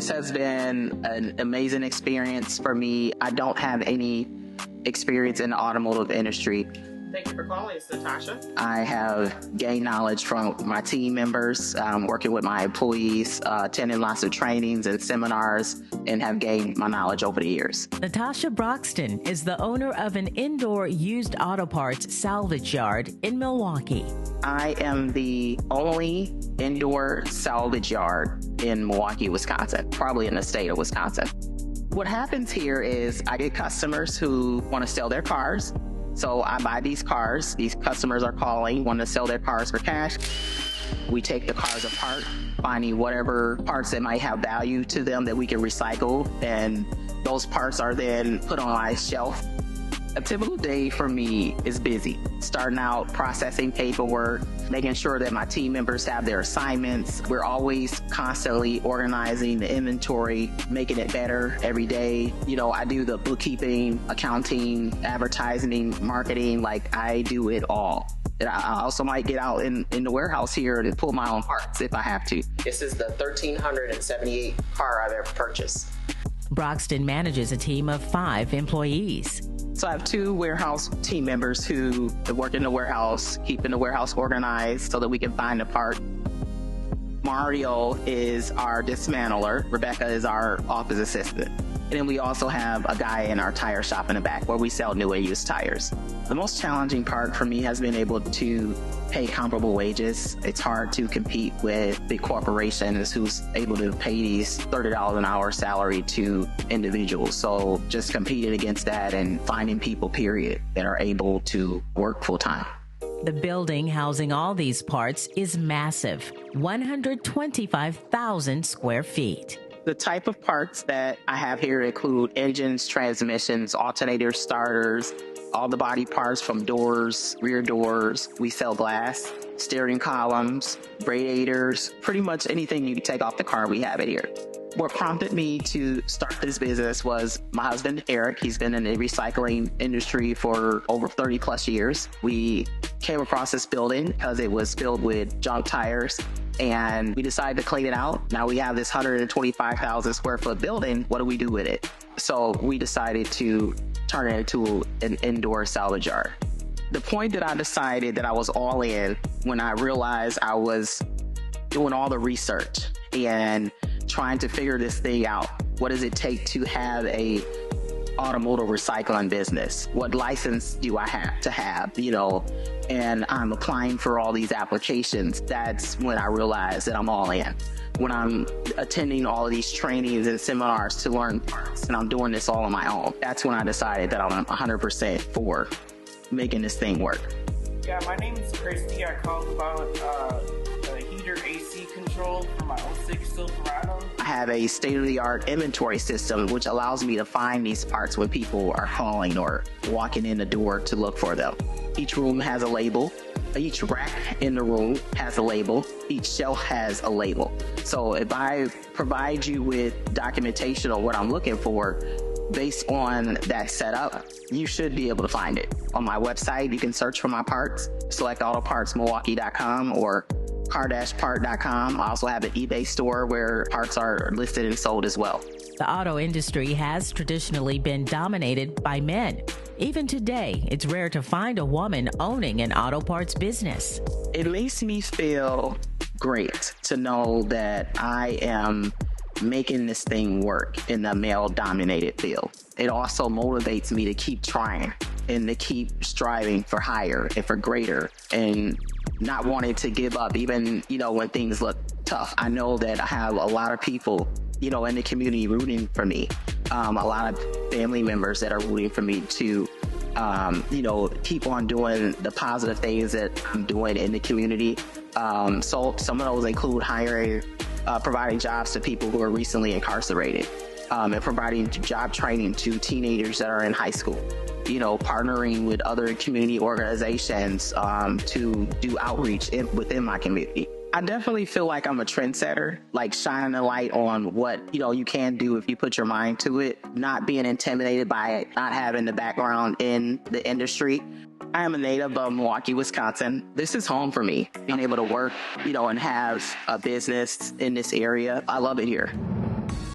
This has been an amazing experience for me. I don't have any experience in the automotive industry. Thank you for calling us, Natasha. I have gained knowledge from my team members, working with my employees, attending lots of trainings and seminars, and have gained my knowledge over the years. Natasha Broxton is the owner of an indoor used auto parts salvage yard in Milwaukee. I am the only indoor salvage yard in Milwaukee, Wisconsin, probably in the state of Wisconsin. What happens here is I get customers who want to sell their cars. So I buy these cars. These customers are calling, want to sell their cars for cash. We take the cars apart, finding whatever parts that might have value to them that we can recycle, and those parts are then put on my shelf. A typical day for me is busy. Starting out processing paperwork, making sure that my team members have their assignments. We're always constantly organizing the inventory, making it better every day. You know, I do the bookkeeping, accounting, advertising, marketing, like I do it all. And I also might get out in the warehouse here to pull my own parts if I have to. This is the 1,378 car I've ever purchased. Broxton manages a team of 5 employees. So I have 2 warehouse team members who work in the warehouse, keeping the warehouse organized so that we can find the part. Mario is our dismantler. Rebecca is our office assistant. And then we also have a guy in our tire shop in the back where we sell new and used tires. The most challenging part for me has been able to pay comparable wages. It's hard to compete with big corporations who's able to pay these $30 an hour salary to individuals. So just competing against that and finding people, period, that are able to work full time. The building housing all these parts is massive, 125,000 square feet. The type of parts that I have here include engines, transmissions, alternators, starters, all the body parts from doors, rear doors. We sell glass, steering columns, radiators, pretty much anything you can take off the car, we have it here. What prompted me to start this business was my husband, Eric. He's been in the recycling industry for over 30 plus years. We came across this building because it was filled with junk tires, and we decided to clean it out. Now we have this 125,000 square foot building. What do we do with it? So we decided to turn it into an indoor salvage yard. The point that I decided that I was all in when I realized I was doing all the research and trying to figure this thing out. What does it take to have a automotive recycling business? What license do I have to have, and I'm applying for all these applications. That's when I realized that I'm all in. When I'm attending all of these trainings and seminars to learn parts, and I'm doing this all on my own, that's when I decided that I'm 100% for making this thing work. Yeah, my name is Christy. I called about the heater AC control for my 06 Silverado. I have a state-of-the-art inventory system which allows me to find these parts when people are calling or walking in the door to look for them. Each room has a label. Each rack in the room has a label. Each shelf has a label. So if I provide you with documentation on what I'm looking for, based on that setup, you should be able to find it. On my website, you can search for my parts, selectautopartsmilwaukee.com or car-part.com. I also have an eBay store where parts are listed and sold as well. The auto industry has traditionally been dominated by men. Even today, it's rare to find a woman owning an auto parts business. It makes me feel great to know that I am making this thing work in the male-dominated field. It also motivates me to keep trying and to keep striving for higher and for greater and not wanting to give up even, when things look tough. I know that I have a lot of people, in the community rooting for me. A lot of family members that are rooting for me to, keep on doing the positive things that I'm doing in the community. So some of those include providing jobs to people who are recently incarcerated, and providing job training to teenagers that are in high school. Partnering with other community organizations to do outreach within my community. I definitely feel like I'm a trendsetter, like shining a light on what, you can do if you put your mind to it, not being intimidated by it, not having the background in the industry. I am a native of Milwaukee, Wisconsin. This is home for me. Being able to work, and have a business in this area. I love it here.